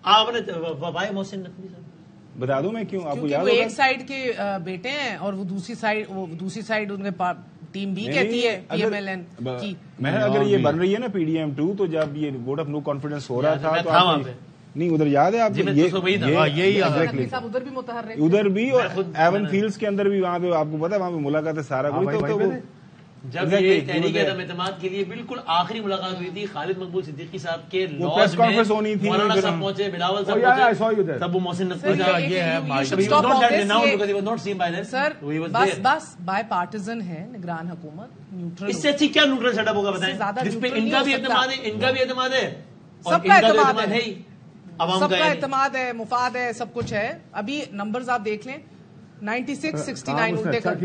آپ نے بھائی محسن نقوی صاحب بتا دوں میں کیوں آپ کو یاد وہ ہوگا ایک سائڈ کے بیٹے ہیں اور وہ دوسری سائڈ ان کے ٹیم بھی کہتی ہے پی ایم ایل این کی. میں اگر یہ بن رہی ہے نا پی ڈی ایم 2 تو جب یہ ووٹ آف نو کانفیڈنس ہو رہا تھا تو نہیں ادھر یاد ہے آپ کو یہی ادھر بھی متحرک ادھر بھی اور ایون فیلڈز کے اندر بھی وہاں پہ آپ کو پتا وہاں پہ ملاقات ہے سارا کوئی تو جب یہ تحریک عدم اعتماد کے لیے بالکل آخری ملاقات ہوئی تھی خالد مقبول صدیقی صاحب کے لاز میں مولانا صاحب پہنچے بلاول صاحب پہنچے تب وہ محسن نقوی صاحب بس بائی پارٹیزن ہے نگران حکومت نیوٹرل. اس سے اچھی کیا نیوٹرل سیٹ اپ ہوگا بتائیں جس پہ ان کا بھی اعتماد ہے ان کا بھی اعتماد ہے سب کا اعتماد ہے سب کا اعتماد ہے مفاد ہے سب کچھ ہے. ابھی نمبرز آپ دیکھ لیں 96-69 الٹے کر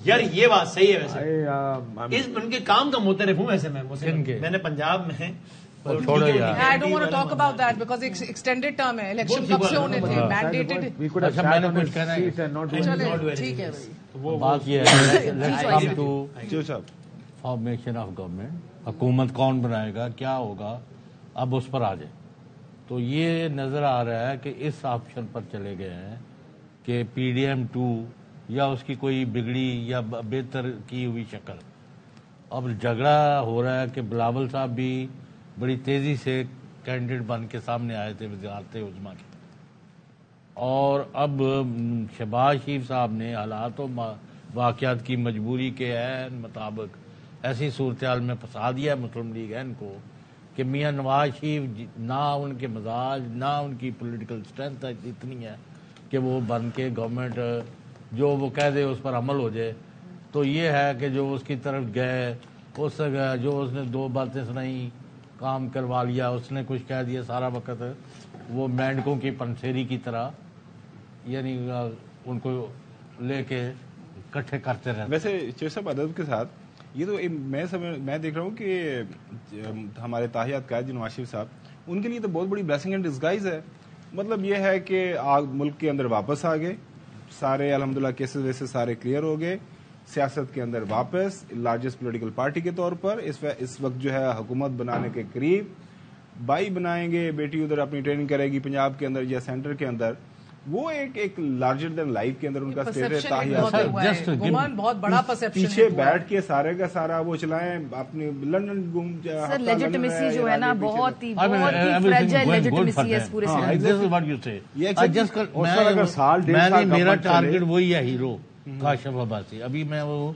یار یہ بات صحیح ہے ویسے ان کے کام کا مترف ہوں ویسے میں نے پنجاب میں I don't want to talk about that because it's extended term ہے الیکشن کب سے ہونے تھے mandated. اچھا میں نے کچھ کہنا ہے ٹھیک ہے بات یہ ہے let's come to formation of government. حکومت کون بنائے گا کیا ہوگا اب اس پر آ جائے. تو یہ نظر آ رہا ہے کہ اس آپشن پر چلے گئے ہیں کہ پی ڈی ایم 2 یا اس کی کوئی بگڑی یا بہتر کی ہوئی شکل. اب جھگڑا ہو رہا ہے کہ بلاول صاحب بھی بڑی تیزی سے کینڈیڈیٹ بن کے سامنے آئے تھے وزارت عظمیٰ کے اور اب شہباز شریف صاحب نے حالات و واقعات کی مجبوری کے عین مطابق ایسی صورتحال میں پھنسا دیا مسلم لیگ این کو کہ میاں نواز شریف نہ ان کے مزاج نہ ان کی پولیٹیکل اسٹرینتھ اتنی ہے کہ وہ بن کے گورنمنٹ جو وہ کہہ دے اس پر عمل ہو جائے. تو یہ ہے کہ جو اس کی طرف گئے اس جو اس نے 2 باتیں سنائی کام کروا لیا اس نے کچھ کہہ دیا سارا وقت وہ مینڈکوں کی پنسیری کی طرح یعنی ان کو لے کے اکٹھے کرتے رہتے. ویسے چیر صاحب ادب کے ساتھ یہ تو میں دیکھ رہا ہوں کہ ہمارے تاحیات قائد نواز شریف صاحب ان کے لیے تو بہت بڑی بلیسنگ اینڈ ڈسگائز ہے. مطلب یہ ہے کہ ملک کے اندر واپس آ گئے سارے الحمدللہ کیسز ویسے سارے کلیئر ہو گئے سیاست کے اندر واپس لارجسٹ پولیٹیکل پارٹی کے طور پر اس وقت جو ہے حکومت بنانے کے قریب بائی بنائیں گے بیٹی ادھر اپنی ٹریننگ کرے گی پنجاب کے اندر یا سینٹر کے اندر وہ ایک لارجر دین لائف کے اندر ان کا اسٹیٹ ہے بہت بڑا پیچھے بیٹھ کے سارے کا سارا وہ چلائیں اپنی لندن گھوم لیجیٹمیسی جو ہے نا بہت ہی فریجائل لیجیٹمیسی ہے پورے میرا ٹارگیٹ وہی ہے ہیرو کاشف عباسی. ابھی میں وہ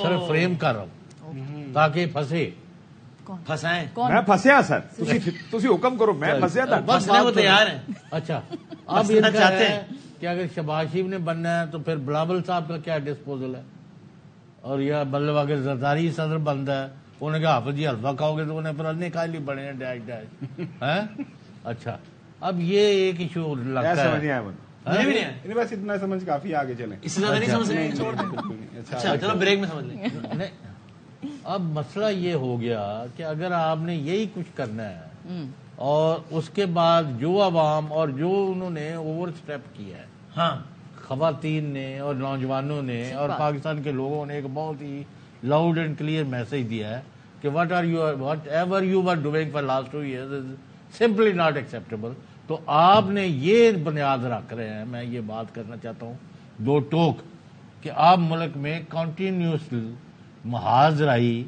صرف فریم کر رہا ہوں تاکہ پھنسے پھنسائیں میں پھنسیا سر تسی حکم کرو میں پھنسیا تھا پھنسنے کو تیار ہیں. اچھا اب یہ چاہتے ہیں کہ اگر شہباز شریف نے بننا ہے تو پھر بلاول صاحب کا کیا ڈسپوزل ہے اور یا مطلب اگر زرداری صدر بنتا ہے انہوں نے کہا حافظ جی حلوہ کھاؤ گے تو انہیں پھر انہیں کھا لی بڑے ہیں ڈیش ڈیش. اچھا اب یہ ایک ایشو لگتا ہے بس اتنا سمجھ کافی آگے چلیں اس سے زیادہ نہیں سمجھ لیں چھوڑ دیں. اچھا چلو بریک میں سمجھ لیں. اب مسئلہ یہ ہو گیا کہ اگر آپ نے یہی کچھ کرنا ہے اور اس کے بعد جو عوام اور جو انہوں نے اوور اسٹیپ کیا ہے ہاں خواتین نے اور نوجوانوں نے اور پاکستان کے لوگوں نے ایک بہت ہی لاؤڈ اینڈ کلیئر میسج دیا ہے کہ whatever you are doing for last 2 years is simply not acceptable. تو آپ نے یہ بنیاد رکھ رہے ہیں میں یہ بات کرنا چاہتا ہوں 2 ٹوک کہ آپ ملک میں کنٹینیوس محاذ رائی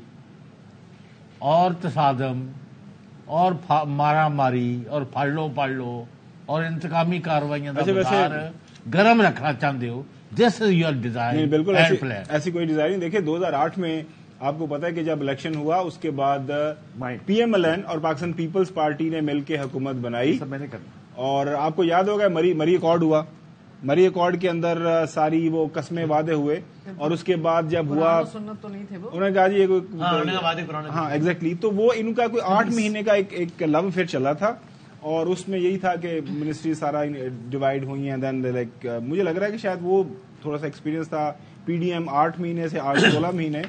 اور تصادم اور مارا ماری اور پھاڑ لو اور انتقامی کارروائیاں گرم رکھنا چاہتے ہو دس از یور ڈیزائن. بالکل ایسی کوئی ڈیزائن نہیں. دیکھیں 2008 میں آپ کو پتا ہے کہ جب الیکشن ہوا اس کے بعد پی ایم ایل این اور پاکستان پیپلز پارٹی نے مل کے حکومت بنائی اور آپ کو یاد ہوگا مری اکارڈ ہوا. مری اکارڈ کے اندر ساری وہ قسمیں وعدے ہوئے اور اس کے بعد جب ہوا انہوں نے کہا جی ہاں ایگزیکٹلی. تو وہ ان کا کوئی 8 مہینے کا ایک لو افیئر چلا تھا اور اس میں یہی تھا کہ منسٹری سارا ڈیوائڈ ہوئی ہیں. دین لائک مجھے لگ رہا ہے کہ شاید وہ تھوڑا سا ایکسپیرینس تھا. پی ڈی ایم 8 مہینے سے 16 مہینے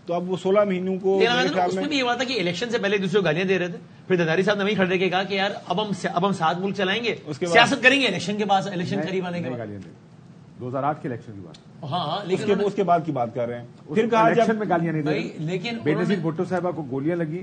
تو اب وہ 16 مہینوں کو اس میں بھی یہ ہوا تھا کہ الیکشن سے پہلے دوسرے کو گالیاں دے رہے تھے. پھر زرداری صاحب نے وہیں کھڑے کے کہا کہ یار اب ہم 7 ملک چلائیں گے سیاست کریں گے الیکشن کے بعد الیکشن قریب آنے کے بعد 2008 کے الیکشن کی بات ہاں لیکن اس کے بعد کی بات کر رہے ہیں. پھر کہا الیکشن میں گالیاں نہیں دے لیکن بے نظیر بھٹو صاحبہ کو گولیاں لگی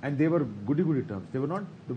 and they were goody terms, they were not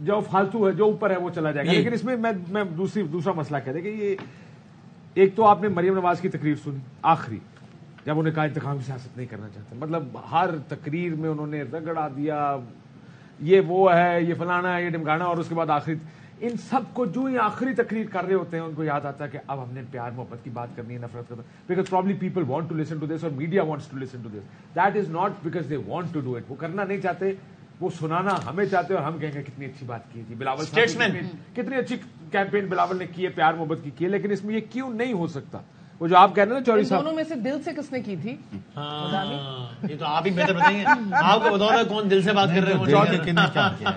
جو فالتو ہے جو اوپر ہے وہ چلا جائے گا. لیکن اس میں میں دوسرا مسئلہ کہہ دیں کہ یہ ایک تو آپ نے مریم نواز کی تقریر سنی آخری, جب انہوں نے کہا انتخابی سیاست نہیں کرنا چاہتے, مطلب ہر تقریر میں انہوں نے رگڑا دیا یہ وہ ہے, یہ فلانا ہے, یہ ڈمکانا, اور اس کے بعد آخری ان سب کو جو ہی آخری تقریر کر رہے ہوتے ہیں ان کو یاد آتا ہے کہ اب ہم نے پیار محبت کی بات کرنی ہے, نفرت کرنا, because probably people want to listen to this اور media wants to listen to this. That is not because they want to do it, وہ کرنا نہیں چاہتے, وہ سنانا ہمیں چاہتے ہیں, اور ہم کہیں گے کتنی اچھی بات کی تھی بلاول صاحب, کتنی اچھی کیمپین بلاول نے کی ہے, پیار محبت کی ہے, لیکن اس میں یہ کیوں نہیں ہو سکتا؟ وہ جو آپ کہہ رہے ہیں نا چوہدری صاحب, دونوں میں سے دل سے کس نے کی تھی؟ یہ تو آپ ہی بہتر بتائیں گے, آپ کو بتاؤ نا کون دل سے بات کر رہے ہیں.